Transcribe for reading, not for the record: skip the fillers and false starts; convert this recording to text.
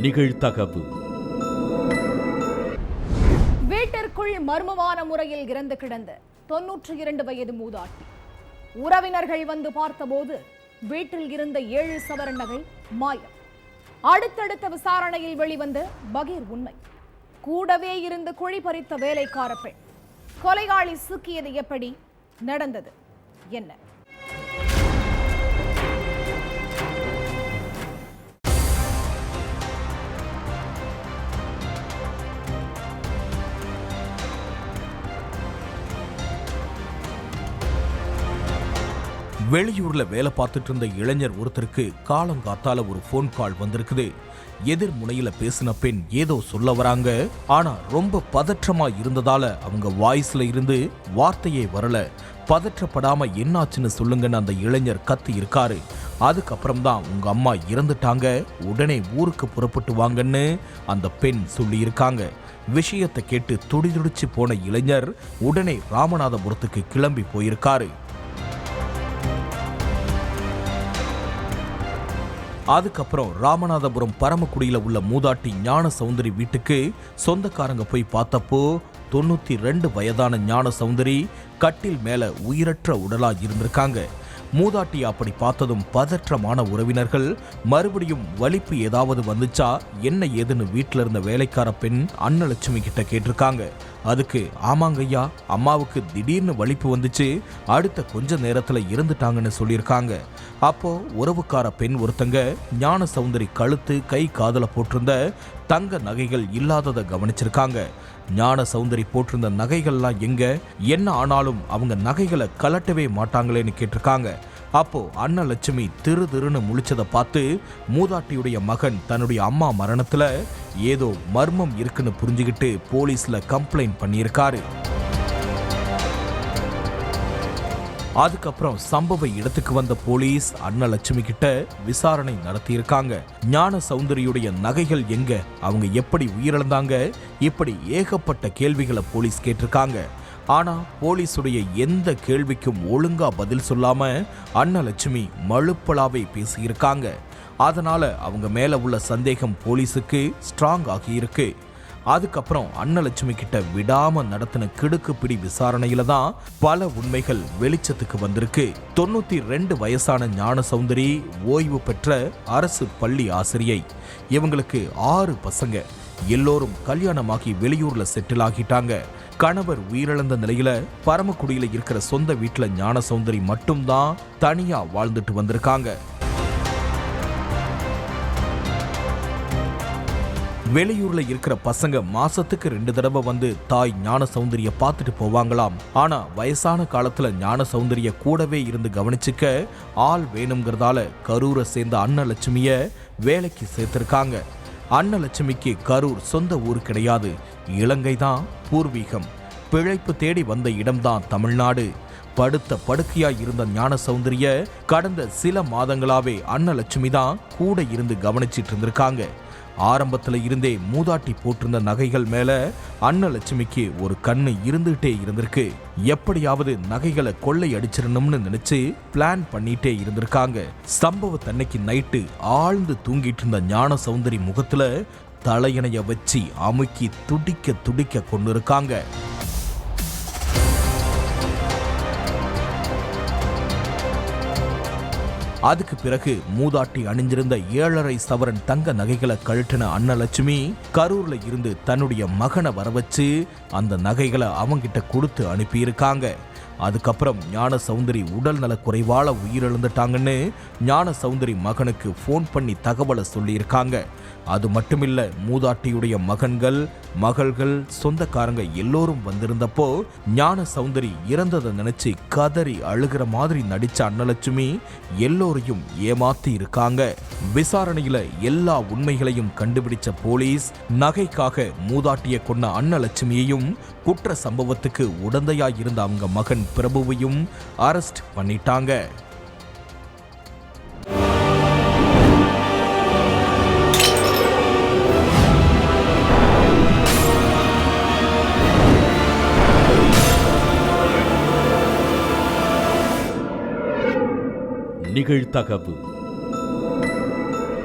நிகழ்தகவு. வீட்டிற்குள் மர்மமான முறையில் இறந்து கிடந்த 92 வயது மூதாட்டி. உறவினர்கள் வந்து பார்த்தபோது வீட்டில் இருந்த 7 சவரன் நகை மாயம். அடுத்தடுத்த விசாரணையில் வெளிவந்த பகீர் உண்மை. கூடவே இருந்து குழி பறித்த வேலைக்கார பெண். கொலையாளி சிக்கியது எப்படி? நடந்தது என்ன? வெளியூர்ல வேலை பார்த்துட்டு இருந்த இளைஞர் ஒருத்தருக்கு காலங்காத்தால ஒரு போன் கால் வந்திருக்குது. எதிர் முனையில பேசின பெண் ஏதோ சொல்ல வராங்க. ஆனா ரொம்ப பதற்றமா இருந்ததால அவங்க வாய்ஸ்ல இருந்து வார்த்தையே வரல. பதற்றப்படாம என்னாச்சுன்னு சொல்லுங்கன்னு அந்த இளைஞர் கத்தி இருக்காரு. அதுக்கப்புறம் தான் உங்க அம்மா இறந்துட்டாங்க, உடனே ஊருக்கு புறப்பட்டு வாங்கன்னு அந்த பெண் சொல்லி இருக்காங்க. விஷயத்தை கேட்டு துடிதுடிச்சு போன இளைஞர் உடனே ராமநாதபுரத்துக்கு கிளம்பி போயிருக்காரு. அதுக்கப்புறம் ராமநாதபுரம் பரமக்குடியில உள்ள மூதாட்டி ஞான சௌந்தரி வீட்டுக்கு சொந்தக்காரங்க போய் பார்த்தப்போ 92 வயதான ஞான சௌந்தரி கட்டில் மேல உயிரற்ற உடலா இருந்திருக்காங்க. மூதாட்டி அப்படி பார்த்ததும் பதற்றமான உறவினர்கள் மறுபடியும் வலிப்பு ஏதாவது வந்துச்சா என்ன ஏதுன்னு வீட்டில இருந்த வேலைக்கார பெண் அன்னலட்சுமி கிட்ட கேட்டிருக்காங்க. அதுக்கு ஆமாங்கய்யா, அம்மாவுக்கு திடீர்னு வலிப்பு வந்துச்சு, அடுத்த கொஞ்ச நேரத்துல இறந்துட்டாங்கன்னு சொல்லியிருக்காங்க. அப்போ உறவுக்கார பெண் ஒருத்தங்க ஞான சௌந்தரி கழுத்து கை காதல போட்டிருந்த தங்க நகைகள் இல்லாததை கவனிச்சிருக்காங்க. ஞான சௌந்தரி போட்டிருந்த நகைகள்லாம் எங்க, என்ன ஆனாலும் அவங்க நகைகளை கலட்டவே மாட்டாங்களேன்னு கேட்டிருக்காங்க. அப்போ அன்னலட்சுமி திரு திருன்னு முழிச்சதை பார்த்து மூதாட்டியுடைய மகன் தன்னுடைய அம்மா மரணத்துல ஏதோ மர்மம் இருக்குன்னு புரிஞ்சுக்கிட்டு போலீஸ்ல கம்ப்ளைண்ட் பண்ணியிருக்காரு. அதுக்கப்புறம் சம்பவ இடத்துக்கு வந்த போலீஸ் அன்னலட்சுமி கிட்ட விசாரணை நடத்தியிருக்காங்க. ஞான சௌந்தரியுடைய நகைகள் எங்க, அவங்க எப்படி உயிரிழந்தாங்க, இப்படி ஏகப்பட்ட கேள்விகளை போலீஸ் கேட்டிருக்காங்க. ஆனா போலீஸுடைய எந்த கேள்விக்கும் ஒழுங்கா பதில் சொல்லாம அன்னலட்சுமி மழுப்பலாவே பேசியிருக்காங்க. அதனால அவங்க மேல உள்ள சந்தேகம் போலீஸுக்கு ஸ்ட்ராங் ஆகியிருக்கு. அதுக்கப்புறம் அன்னலட்சுமி கிட்ட விடாம நடத்தின கிடுக்குப்பிடி விசாரணையில தான் பல உண்மைகள் வெளிச்சத்துக்கு வந்திருக்கு. 92 வயசான ஞான சௌந்தரி ஓய்வு பெற்ற அரசு பள்ளி ஆசிரியை. இவங்களுக்கு 6 பசங்க. எல்லோரும் கல்யாணமாகி வெளியூர்ல செட்டில் ஆகிட்டாங்க. கணவர் உயிரிழந்த நிலையில பரமக்குடியில இருக்கிற சொந்த வீட்டுல ஞான சௌந்தரி மட்டும்தான் தனியா வாழ்ந்துட்டு வந்திருக்காங்க. வெளியூர்ல இருக்கிற பசங்க மாசத்துக்கு 2 தடவை வந்து தாய் ஞான சௌந்தரிய பார்த்துட்டு போவாங்களாம். ஆனா வயசான காலத்துல ஞான சௌந்தரிய கூடவே இருந்து கவனிச்சுக்க ஆள் வேணுங்கிறதால கரூரை சேர்ந்த அன்னலட்சுமிய வேலைக்கு சேர்த்திருக்காங்க. அன்னலட்சுமிக்கு கரூர் சொந்த ஊர் கிடையாது, இலங்கை தான் பூர்வீகம். பிழைப்பு தேடி வந்த இடம்தான் தமிழ்நாடு. படுத்த படுக்கையா இருந்த ஞான சௌந்தரிய கடந்த சில மாதங்களாவே அன்னலட்சுமி தான் கூட இருந்து கவனிச்சிட்டு இருந்திருக்காங்க. ஆரம்பத்துல இருந்தே மூதாட்டி போட்டிருந்த நகைகள் மேல அன்னலட்சுமிக்கு ஒரு கண்ணு இருந்துகிட்டே இருந்திருக்கு. எப்படியாவது நகைகளை கொள்ளை அடிச்சிடணும்னு நினைச்சு பிளான் பண்ணிட்டே இருந்திருக்காங்க. சம்பவத்தன்னைக்கு நைட்டு ஆழ்ந்து தூங்கிட்டு இருந்த ஞான சௌந்தரி முகத்துல தலையணைய வச்சு அமுக்கி துடிக்க துடிக்க கொண்டு இருக்காங்க. அதுக்கு பிறகு மூதாட்டி அணிஞ்சிருந்த 7.5 சவரன் தங்க நகைகளை கழட்டின அன்னலட்சுமி கரூர்ல இருந்து தன்னுடைய மகனை வரவச்சு அந்த நகைகளை அவங்கிட்ட கொடுத்து அனுப்பியிருக்காங்க. அதுக்கப்புறம் ஞான சௌந்தரி உடல் நல குறைவால உயிரிழந்துட்டாங்கன்னு ஞான சௌந்தரி மகனுக்கு போன் பண்ணி தகவலை சொல்லியிருக்காங்க. அது மட்டுமில்ல, மூதாட்டியுடைய மகன்கள் மகள்கள் சொந்தக்காரங்க எல்லோரும் வந்திருந்தப்போ ஞான சௌந்தரி இறந்ததை நினைச்சு கதறி அழுகிற மாதிரி நடிச்ச அன்னலட்சுமி எல்லோரையும் ஏமாத்தி இருக்காங்க. விசாரணையில எல்லா உண்மைகளையும் கண்டுபிடிச்ச போலீஸ் நகைக்காக மூதாட்டிய கொன்ன அன்னலட்சுமியையும் குற்ற சம்பவத்துக்கு உடந்தையாயிருந்த அவங்க மகன் பிரபுவையும் அரெஸ்ட் பண்ணிட்டாங்க. நிகழ்தகவு.